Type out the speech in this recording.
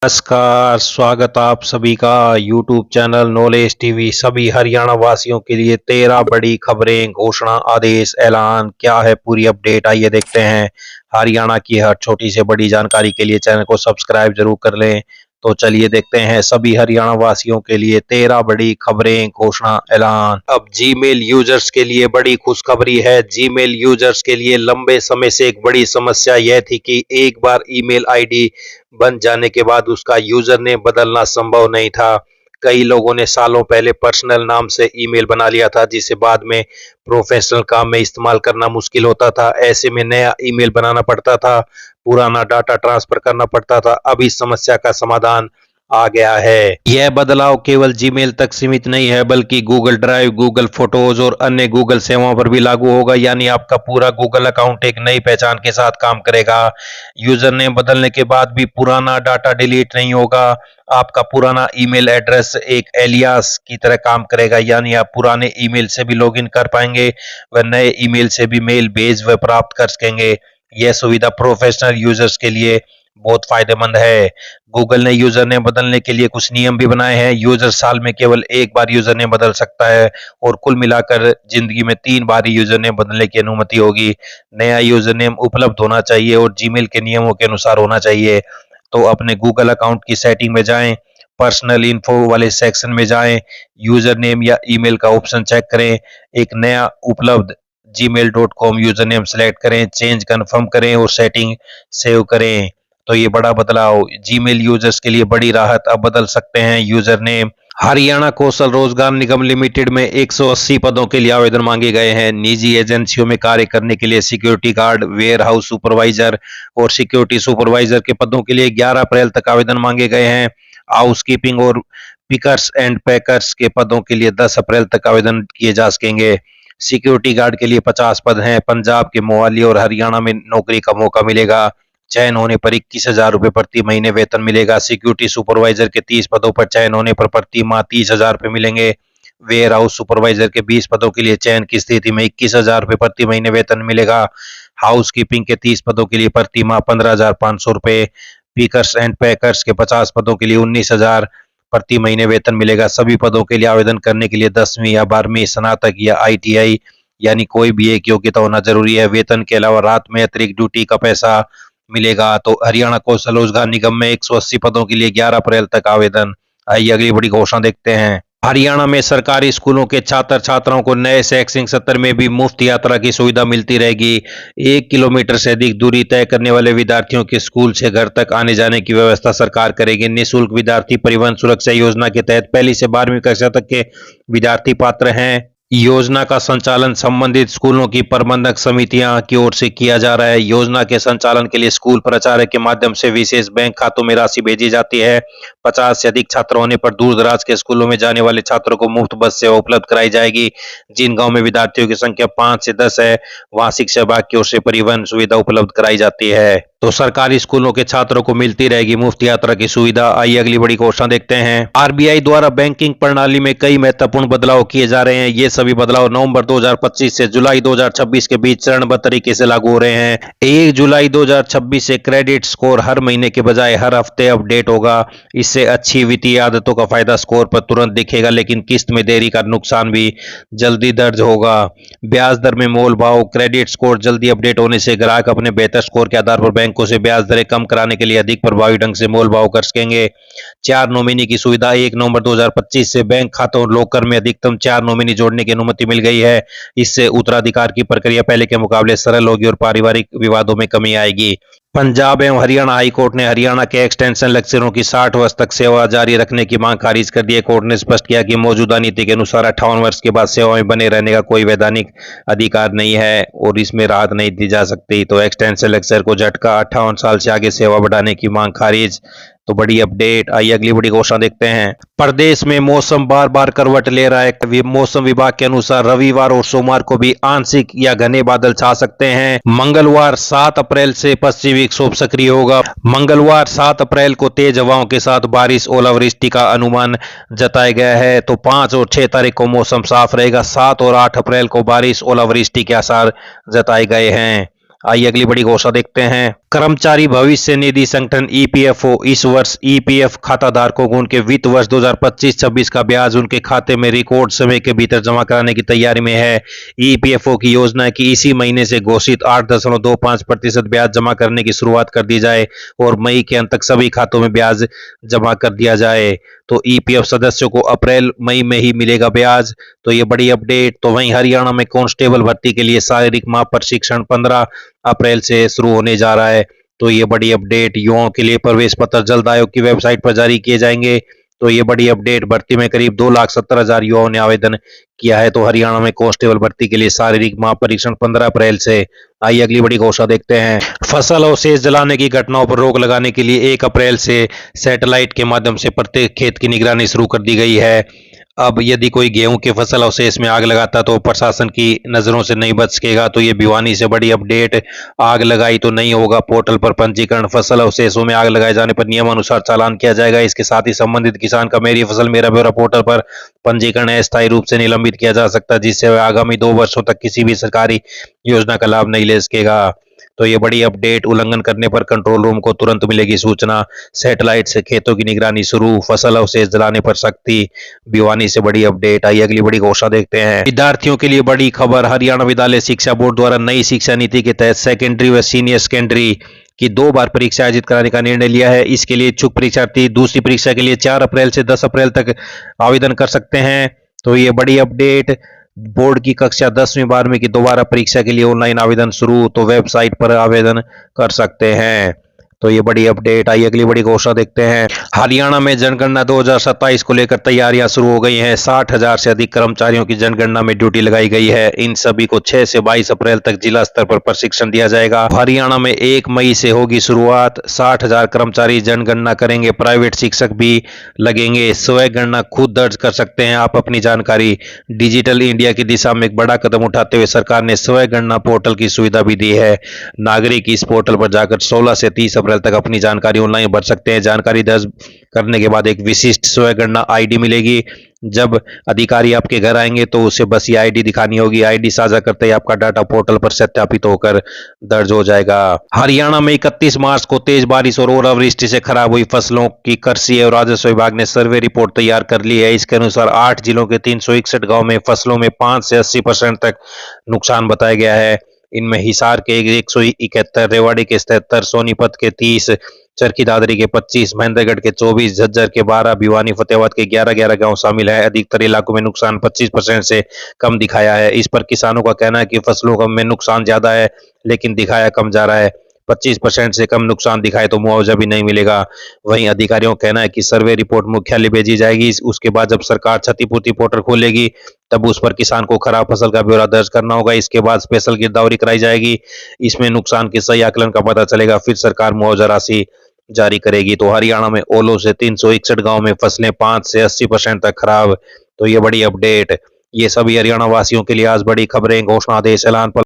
नमस्कार, स्वागत आप सभी का यूट्यूब चैनल नॉलेज टीवी। सभी हरियाणा वासियों के लिए 13 बड़ी खबरें, घोषणा, आदेश, ऐलान। क्या है पूरी अपडेट, आइए देखते हैं। हरियाणा की हर छोटी से बड़ी जानकारी के लिए चैनल को सब्सक्राइब जरूर कर लें। तो चलिए देखते हैं सभी हरियाणा वासियों के लिए 13 बड़ी खबरें, घोषणा, ऐलान। अब जीमेल यूजर्स के लिए बड़ी खुशखबरी है। जीमेल यूजर्स के लिए लंबे समय से एक बड़ी समस्या यह थी कि एक बार ईमेल आईडी बन जाने के बाद उसका यूजर नेम बदलना संभव नहीं था। कई लोगों ने सालों पहले पर्सनल नाम से ईमेल बना लिया था, जिसे बाद में प्रोफेशनल काम में इस्तेमाल करना मुश्किल होता था। ऐसे में नया ईमेल बनाना पड़ता था, पुराना डाटा ट्रांसफर करना पड़ता था। अब इस समस्या का समाधान आ गया है। यह बदलाव केवल जीमेल तक सीमित नहीं है, बल्कि गूगल ड्राइव, गूगल फोटोज और अन्य गूगल सेवाओं पर भी लागू होगा। यानी आपका पूरा गूगल अकाउंट एक नई पहचान के साथ काम करेगा। यूजर नेम बदलने के बाद भी पुराना डाटा डिलीट नहीं होगा। आपका पुराना ईमेल एड्रेस एक एलियास की तरह काम करेगा, यानी आप पुराने ईमेल से भी लॉगिन कर पाएंगे व नए ईमेल से भी मेल भेज व प्राप्त कर सकेंगे। यह सुविधा प्रोफेशनल यूजर्स के लिए बहुत फायदेमंद है। गूगल ने यूजर नेम बदलने के लिए कुछ नियम भी बनाए हैं। यूजर साल में केवल एक बार यूजर नेम बदल सकता है और कुल मिलाकर जिंदगी में 3 बार ही यूजर नेम बदलने की अनुमति होगी। नया यूजर नेम उपलब्ध होना चाहिए और जीमेल के नियमों के अनुसार होना चाहिए। तो अपने गूगल अकाउंट की सेटिंग में जाएं, पर्सनल इन्फो वाले सेक्शन में जाएं, यूजर नेम या ईमेल का ऑप्शन चेक करें, एक नया उपलब्ध gmail.com यूजर नेम सेलेक्ट करें, चेंज कंफर्म करें और सेटिंग सेव करें। तो ये बड़ा बदलाव जीमेल यूजर्स के लिए बड़ी राहत, अब बदल सकते हैं यूजर नेम। हरियाणा कौशल रोजगार निगम लिमिटेड में 180 पदों के लिए आवेदन मांगे गए हैं। निजी एजेंसियों में कार्य करने के लिए security guard, warehouse supervisor और सिक्योरिटी सुपरवाइजर के पदों के लिए 11 अप्रैल तक आवेदन मांगे गए हैं। हाउस कीपिंग और पिकर्स एंड पैकर्स के पदों के लिए 10 अप्रैल तक आवेदन किए जा सकेंगे। सिक्योरिटी गार्ड के लिए 50 पद हैं। पंजाब के मोहाली और हरियाणा में नौकरी का मौका मिलेगा। चयन होने पर 21,000 रुपए प्रति महीने वेतन मिलेगा। सिक्योरिटी सुपरवाइजर के 30 पदों पर चयन होने पर प्रति माह 30,000 रुपए मिलेंगे। वेयर हाउस सुपरवाइजर के 20 पदों के लिए चयन की स्थिति में 21,000 रुपए प्रति महीने वेतन मिलेगा। हाउस कीपिंग के 30 पदों के लिए प्रति माह 15,500 रुपए। पिकर्स एंड पैकर्स के 50 पदों के लिए 19,000 प्रति महीने वेतन मिलेगा। सभी पदों के लिए आवेदन करने के लिए 10वीं या 12वीं, स्नातक या ITI यानी कोई भी एक योग्यता होना जरूरी है। वेतन के अलावा रात में अतिरिक्त ड्यूटी का पैसा मिलेगा। तो हरियाणा कौशल रोजगार निगम में 180 पदों के लिए 11 अप्रैल तक आवेदन। आइए अगली बड़ी घोषणा देखते हैं। हरियाणा में सरकारी स्कूलों के छात्र छात्राओं को नए शैक्षणिक सत्र में भी मुफ्त यात्रा की सुविधा मिलती रहेगी। 1 किलोमीटर से अधिक दूरी तय करने वाले विद्यार्थियों के स्कूल से घर तक आने जाने की व्यवस्था सरकार करेगी। निःशुल्क विद्यार्थी परिवहन सुरक्षा योजना के तहत 1ली से 12वीं कक्षा तक के विद्यार्थी पात्र हैं। योजना का संचालन संबंधित स्कूलों की प्रबंधक समितियां की ओर से किया जा रहा है। योजना के संचालन के लिए स्कूल प्राचार्य के माध्यम से विशेष बैंक खातों में राशि भेजी जाती है। 50 से अधिक छात्र होने पर दूर दराज के स्कूलों में जाने वाले छात्रों को मुफ्त बस सेवा उपलब्ध कराई जाएगी। जिन गांव में विद्यार्थियों की संख्या 5 से 10 है, वहां शिक्षा विभाग की ओर से परिवहन सुविधा उपलब्ध कराई जाती है। तो सरकारी स्कूलों के छात्रों को मिलती रहेगी मुफ्त यात्रा की सुविधा। आइए अगली बड़ी घोषणा देखते हैं। RBI द्वारा बैंकिंग प्रणाली में कई महत्वपूर्ण बदलाव किए जा रहे हैं। ये सभी बदलाव नवंबर 2025 से जुलाई 2026 के बीच चरणबद्ध तरीके से लागू हो रहे हैं। 1 जुलाई 2026 से क्रेडिट स्कोर हर महीने के बजाय हर हफ्ते अपडेट होगा। इससे अच्छी वित्तीय आदतों का फायदा स्कोर पर तुरंत दिखेगा, लेकिन किस्त में देरी का नुकसान भी जल्दी दर्ज होगा। ब्याज दर में मोल भाव। क्रेडिट स्कोर जल्दी अपडेट होने से ग्राहक अपने बेहतर स्कोर के आधार पर बैंकों से ब्याज दरें कम कराने के लिए अधिक प्रभावी ढंग से मोल भाव कर सकेंगे। 4 नॉमिनी की सुविधा। 1 नवंबर 2025 से बैंक खातों और लॉकर में अधिकतम 4 नॉमिनी जोड़ने की अनुमति मिल गई है। इससे उत्तराधिकार की प्रक्रिया पहले के मुकाबले सरल होगी और पारिवारिक विवादों में कमी आएगी। पंजाब एवं हरियाणा हाई कोर्ट ने हरियाणा के एक्सटेंशन लेक्चरों की 60 वर्ष तक सेवा जारी रखने की मांग खारिज कर दी है। कोर्ट ने स्पष्ट किया कि मौजूदा नीति के अनुसार 58 वर्ष के बाद सेवा में बने रहने का कोई वैधानिक अधिकार नहीं है और इसमें राहत नहीं दी जा सकती। तो एक्सटेंशन लेक्चर को झटका, 58 साल से आगे सेवा बढ़ाने की मांग खारिज। तो बड़ी अपडेट। आइए अगली बड़ी घोषणा देखते हैं। प्रदेश में मौसम बार बार करवट ले रहा है। मौसम विभाग के अनुसार रविवार और सोमवार को भी आंशिक या घने बादल छा सकते हैं। मंगलवार 7 अप्रैल से पश्चिमी विक्षोभ सक्रिय होगा। मंगलवार 7 अप्रैल को तेज हवाओं के साथ बारिश ओलावृष्टि का अनुमान जताया गया है। तो 5 और 6 तारीख को मौसम साफ रहेगा। 7 और 8 अप्रैल को बारिश ओलावृष्टि के आसार जताए गए हैं। आइए अगली बड़ी घोषणा देखते हैं। कर्मचारी भविष्य निधि संगठन ईपीएफओ इस वर्ष ईपीएफ खाता धारकों को उनके वित्त वर्ष 2025-26 का ब्याज उनके खाते में रिकॉर्ड समय के भीतर जमा कराने की तैयारी में है। ईपीएफओ की योजना है कि इसी महीने से घोषित 8.25% ब्याज जमा करने की शुरुआत कर दी जाए और मई के अंत तक सभी खातों में ब्याज जमा कर दिया जाए। तो ईपीएफ सदस्यों को अप्रैल मई में ही मिलेगा ब्याज। तो ये बड़ी अपडेट। तो वहीं हरियाणा में कांस्टेबल भर्ती के लिए शारीरिक माप प्रशिक्षण 15 अप्रैल से शुरू होने जा रहा है। तो ये बड़ी अपडेट। युवाओं के लिए प्रवेश पत्र जल्द आयोग की वेबसाइट पर जारी किए जाएंगे। तो ये बड़ी अपडेट। भर्ती में करीब 2,70,000 युवाओं ने आवेदन किया है। तो हरियाणा में कांस्टेबल भर्ती के लिए शारीरिक माप परीक्षण 15 अप्रैल से। आइए अगली बड़ी घोषणा देखते हैं। फसल अवशेष जलाने की घटनाओं पर रोक लगाने के लिए 1 अप्रैल से सैटेलाइट के माध्यम से प्रत्येक खेत की निगरानी शुरू कर दी गई है। अब यदि कोई गेहूं के फसल अवशेष में आग लगाता तो प्रशासन की नजरों से नहीं बच सकेगा। तो ये भिवानी से बड़ी अपडेट। आग लगाई तो नहीं होगा पोर्टल पर पंजीकरण। फसल अवशेषों में आग लगाए जाने पर नियमानुसार चालान किया जाएगा। इसके साथ ही संबंधित किसान का मेरी फसल मेरा ब्यौरा पोर्टल पर पंजीकरण अस्थायी रूप से निलंबित किया जा सकता है, जिससे वह आगामी 2 वर्षों तक किसी भी सरकारी योजना का लाभ नहीं ले सकेगा। तो ये बड़ी अपडेट। उल्लंघन करने पर कंट्रोल रूम को तुरंत मिलेगी सूचना। सैटेलाइट से खेतों की निगरानी शुरू। फसल अवशेष जलाने पर सख्ती। भिवानी से बड़ी अपडेट। आइए अगली बड़ी घोषणा देखते हैं। विद्यार्थियों के लिए बड़ी खबर। हरियाणा विद्यालय शिक्षा बोर्ड द्वारा नई शिक्षा नीति के तहत सेकेंडरी व सीनियर सेकेंडरी की 2 बार परीक्षा आयोजित कराने का निर्णय लिया है। इसके लिए इच्छुक परीक्षार्थी दूसरी परीक्षा के लिए 4 अप्रैल से 10 अप्रैल तक आवेदन कर सकते हैं। तो ये बड़ी अपडेट। बोर्ड की कक्षा 10वीं 12वीं की दोबारा परीक्षा के लिए ऑनलाइन आवेदन शुरू। तो वेबसाइट पर आवेदन कर सकते हैं। तो ये बड़ी अपडेट। आइए अगली बड़ी घोषणा देखते हैं। हरियाणा में जनगणना 2027 को लेकर तैयारियां शुरू हो गई हैं। 60,000 से अधिक कर्मचारियों की जनगणना में ड्यूटी लगाई गई है। इन सभी को 6 से 22 अप्रैल तक जिला स्तर पर प्रशिक्षण दिया जाएगा। हरियाणा में 1 मई से होगी शुरुआत। 60,000 कर्मचारी जनगणना करेंगे। प्राइवेट शिक्षक भी लगेंगे। स्वयं गणना खुद दर्ज कर सकते हैं आप अपनी जानकारी। डिजिटल इंडिया की दिशा में एक बड़ा कदम उठाते हुए सरकार ने स्वयं गणना पोर्टल की सुविधा भी दी है। नागरिक इस पोर्टल पर जाकर 16 से 30 अप्रैल तक अपनी जानकारी ऑनलाइन भर सकते हैं। जानकारी दर्ज करने के बाद एक विशिष्ट स्वयं आईडी मिलेगी। जब अधिकारी आपके घर आएंगे तो उसे बस ये आईडी दिखानी होगी। आईडी साझा करते ही आपका डाटा पोर्टल पर सत्यापित होकर दर्ज हो जाएगा। हरियाणा में 31 मार्च को तेज बारिश और ओलावृष्टि से खराब हुई फसलों की कृषि और राजस्व विभाग ने सर्वे रिपोर्ट तैयार कर ली है। इसके अनुसार 8 जिलों के 361 गांव में फसलों में 5 से 80% तक नुकसान बताया गया है। इनमें हिसार के 171, रेवाड़ी के 77, सोनीपत के 30, चरखी दादरी के 25, महेंद्रगढ़ के 24, झज्जर के 12, भिवानी फतेहाबाद के 11 गांव शामिल है। अधिकतर इलाकों में नुकसान 25% से कम दिखाया है। इस पर किसानों का कहना है कि फसलों में नुकसान ज्यादा है लेकिन दिखाया कम जा रहा है। 25% से कम नुकसान दिखाए तो मुआवजा भी नहीं मिलेगा। वहीं अधिकारियों का कहना है कि सर्वे रिपोर्ट मुख्यालय भेजी जाएगी। उसके बाद जब सरकार क्षतिपूर्ति पोर्टल खोलेगी तब उस पर किसान को खराब फसल का ब्यौरा दर्ज करना होगा। इसके बाद स्पेशल गिरदावरी कराई जाएगी। इसमें नुकसान के सही आकलन का पता चलेगा। फिर सरकार मुआवजा राशि जारी करेगी। तो हरियाणा में ओलों से 361 गांव में फसलें 5 से 80% तक खराब। तो ये बड़ी अपडेट। ये सभी हरियाणा वासियों के लिए आज बड़ी खबरें। घोषणा आदेश ऐलान पर